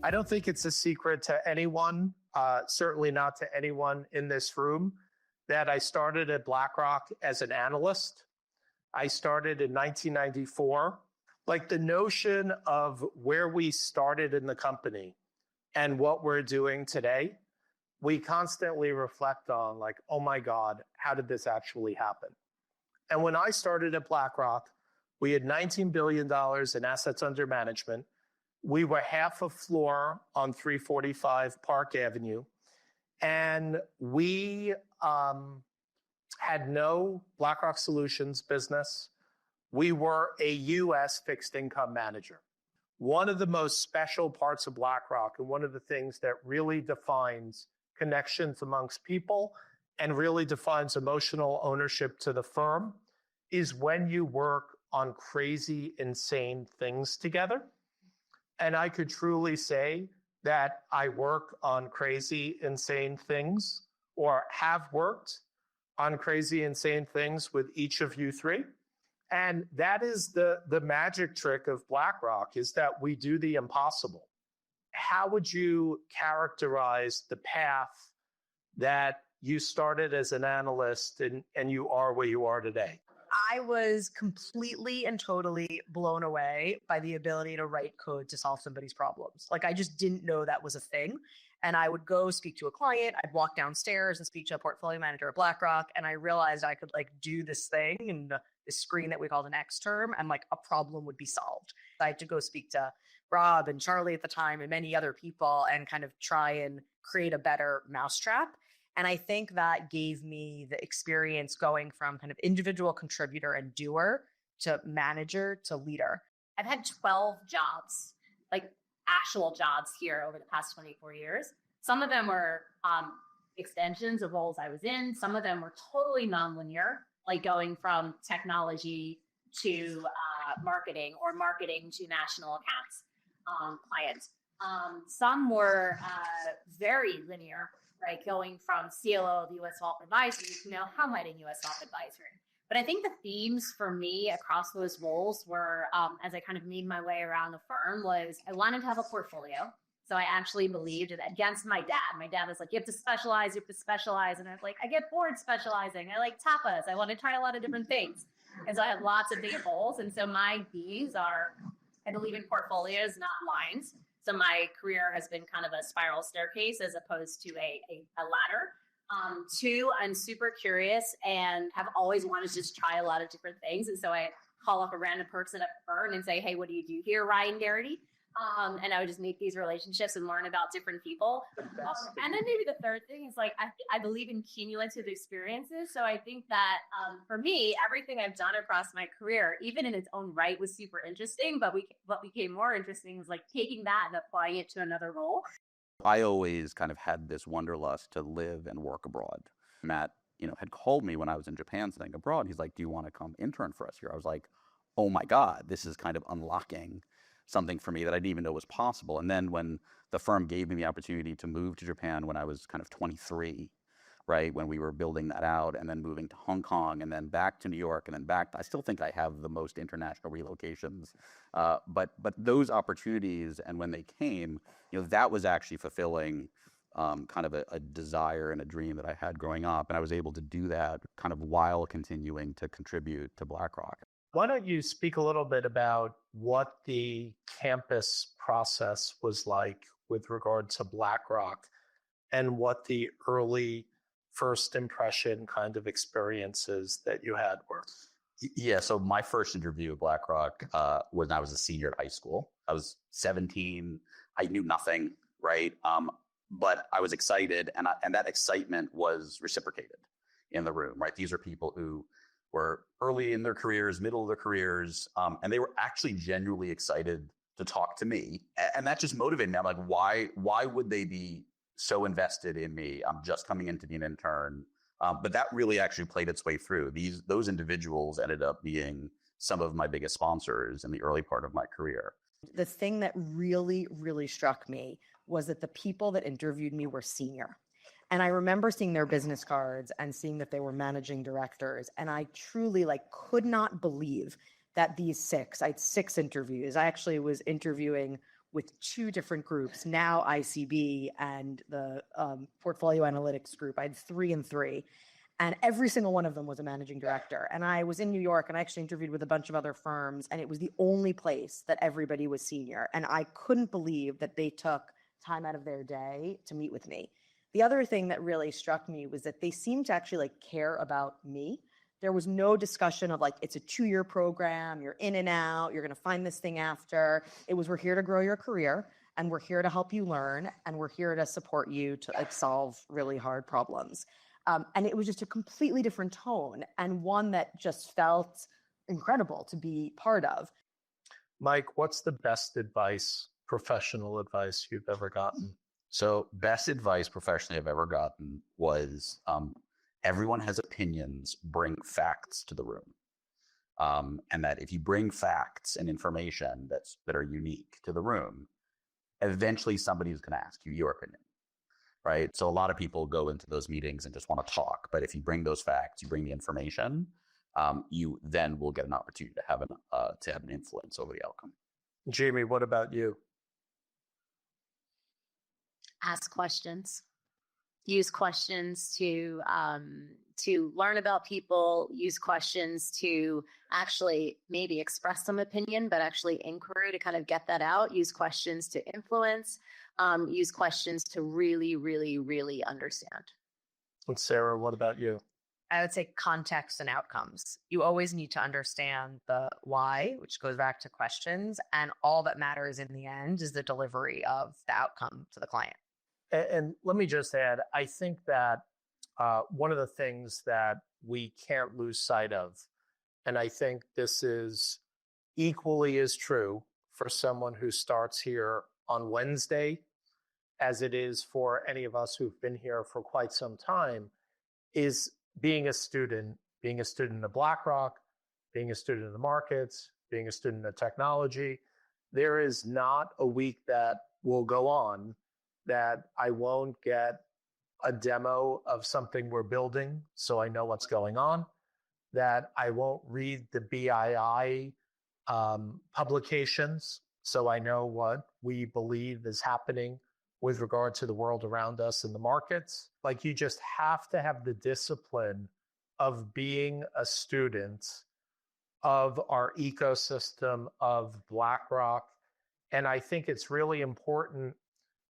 I don't think it's a secret to anyone, certainly not to anyone in this room, that I started at BlackRock as an analyst. I started in 1994. Like the notion of where we started in the company and what we're doing today, we constantly reflect on like, oh my God, how did this actually happen? And when I started at BlackRock, we had $19 billion in assets under management. We were half a floor on 345 Park Avenue. And we had no BlackRock Solutions business. We were a US fixed income manager. One of the most special parts of BlackRock, and one of the things that really defines connections amongst people and really defines emotional ownership to the firm, is when you work on crazy, insane things together. And I could truly say that I work on crazy, insane things, or have worked on crazy, insane things with each of you three. And that is the magic trick of BlackRock, is that we do the impossible. How would you characterize the path that you started as an analyst and you are where you are today? I was completely and totally blown away by the ability to write code to solve somebody's problems. Like, I just didn't know that was a thing. And I would go speak to a client, I'd walk downstairs and speak to a portfolio manager at BlackRock, and I realized I could like do this thing in this screen that we called an X term, and like a problem would be solved. I had to go speak to Rob and Charlie at the time and many other people and kind of try and create a better mousetrap. And I think that gave me the experience going from kind of individual contributor and doer to manager to leader. I've had 12 jobs, like actual jobs here over the past 24 years. Some of them were extensions of roles I was in. Some of them were totally nonlinear, like going from technology to marketing or marketing to national accounts clients. Some were very linear, right? Going from CLO of U.S. Wealth Advisory to now how in U.S. Wealth Advisory. But I think the themes for me across those roles were, as I kind of made my way around the firm, was I wanted to have a portfolio. So I actually believed that against my dad. My dad was like, you have to specialize, you have to specialize. And I was like, I get bored specializing. I like tapas. I want to try a lot of different things. And so I had lots of big goals. And so my B's are, I believe in portfolios, not lines. So my career has been kind of a spiral staircase as opposed to a ladder. Two, I'm super curious and have always wanted to just try a lot of different things. And so I call up a random person at the firm and say, hey, what do you do here, Ryan Garrity? And I would just make these relationships and learn about different people. And then maybe the third thing is like, I believe in cumulative experiences. So I think that for me, everything I've done across my career, even in its own right, was super interesting. But what became more interesting was like taking that and applying it to another role. I always kind of had this wanderlust to live and work abroad. Matt, had called me when I was in Japan studying abroad. He's like, do you want to come intern for us here? I was like, oh my God, this is kind of unlocking something for me that I didn't even know was possible. And then when the firm gave me the opportunity to move to Japan when I was kind of 23, right, when we were building that out, and then moving to Hong Kong, and then back to New York, and then back, I still think I have the most international relocations. But those opportunities, and when they came, that was actually fulfilling kind of a desire and a dream that I had growing up. And I was able to do that kind of while continuing to contribute to BlackRock. Why don't you speak a little bit about what the campus process was like with regard to BlackRock and what the early first impression kind of experiences that you had were? Yeah, so my first interview at BlackRock when I was a senior at high school. I was 17. I knew nothing, right? But I was excited, and that excitement was reciprocated in the room, right? These are people who were early in their careers, middle of their careers, and they were actually genuinely excited to talk to me. And that just motivated me. I'm like, why would they be so invested in me? I'm just coming in to be an intern. But that really actually played its way through. Those individuals ended up being some of my biggest sponsors in the early part of my career. The thing that really, really struck me was that the people that interviewed me were senior. And I remember seeing their business cards and seeing that they were managing directors. And I truly could not believe that I had 6 interviews. I actually was interviewing with two different groups, now ICB and the portfolio analytics group. I had 3 and 3. And every single one of them was a managing director. And I was in New York and I actually interviewed with a bunch of other firms. And it was the only place that everybody was senior. And I couldn't believe that they took time out of their day to meet with me. The other thing that really struck me was that they seemed to actually care about me. There was no discussion of it's a 2-year program, you're in and out, you're going to find this thing after. It was, we're here to grow your career and we're here to help you learn and we're here to support you to solve really hard problems. And it was just a completely different tone and one that just felt incredible to be part of. Mike, what's the best advice, professional advice you've ever gotten? So best advice professionally I've ever gotten was everyone has opinions, bring facts to the room. And that if you bring facts and information that are unique to the room, eventually somebody's going to ask you your opinion, right? So a lot of people go into those meetings and just want to talk. But if you bring those facts, you bring the information, you then will get an opportunity to have an influence over the outcome. Jaime, what about you? Ask questions. Use questions to learn about people. Use questions to actually maybe express some opinion, but actually inquiry to kind of get that out. Use questions to influence. Use questions to really, really, really understand. And Sarah, what about you? I would say context and outcomes. You always need to understand the why, which goes back to questions. And all that matters in the end is the delivery of the outcome to the client. And let me just add, I think that one of the things that we can't lose sight of, and I think this is equally as true for someone who starts here on Wednesday as it is for any of us who've been here for quite some time, is being a student of BlackRock, being a student of the markets, being a student of technology. There is not a week that will go on that I won't get a demo of something we're building so I know what's going on, that I won't read the BII publications so I know what we believe is happening with regard to the world around us in the markets. You just have to have the discipline of being a student of our ecosystem of BlackRock. And I think it's really important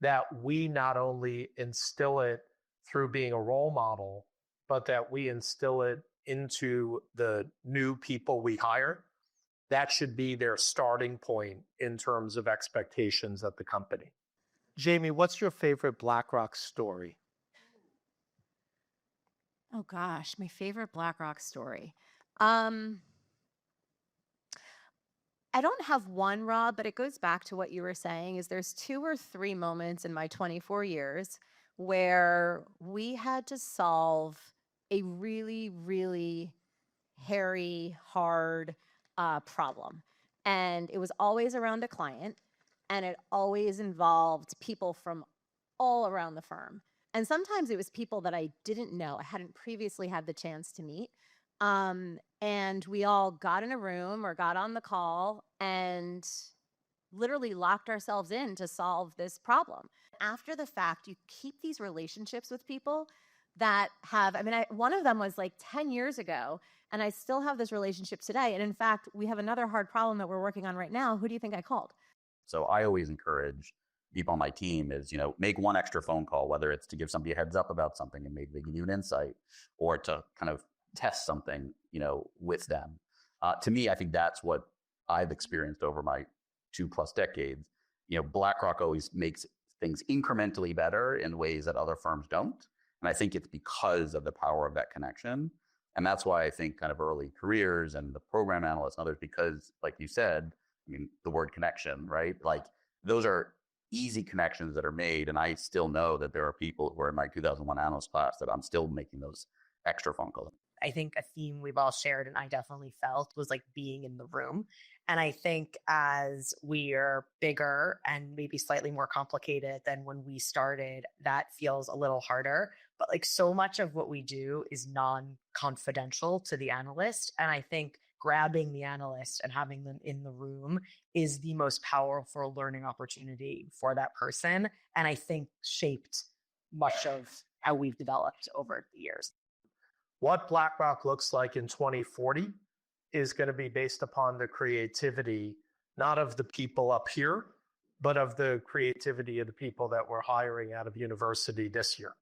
that we not only instill it through being a role model, but that we instill it into the new people we hire. That should be their starting point in terms of expectations at the company. Jaime, what's your favorite BlackRock story? Oh gosh, my favorite BlackRock story. I don't have one, Rob, but it goes back to what you were saying, is there's 2 or 3 moments in my 24 years where we had to solve a really, really hairy, hard problem. And it was always around a client, and it always involved people from all around the firm. And sometimes it was people that I didn't know, I hadn't previously had the chance to meet. And we all got in a room or got on the call and literally locked ourselves in to solve this problem. After the fact, you keep these relationships with people that have, one of them was 10 years ago, and I still have this relationship today. And in fact, we have another hard problem that we're working on right now. Who do you think I called? So I always encourage people on my team is, make one extra phone call, whether it's to give somebody a heads up about something and maybe they give you an insight, or to kind of test something, with them. To me, I think that's what I've experienced over my 2+ decades. BlackRock always makes things incrementally better in ways that other firms don't. And I think it's because of the power of that connection. And that's why I think kind of early careers and the program analysts and others, because like you said, the word connection, right? Those are easy connections that are made. And I still know that there are people who are in my 2001 analyst class that I'm still making those extra phone calls. I think a theme we've all shared, and I definitely felt, was being in the room. And I think as we are bigger and maybe slightly more complicated than when we started, that feels a little harder. But so much of what we do is non-confidential to the analyst. And I think grabbing the analyst and having them in the room is the most powerful learning opportunity for that person. And I think shaped much of how we've developed over the years. What BlackRock looks like in 2040 is going to be based upon the creativity, not of the people up here, but of the creativity of the people that we're hiring out of university this year.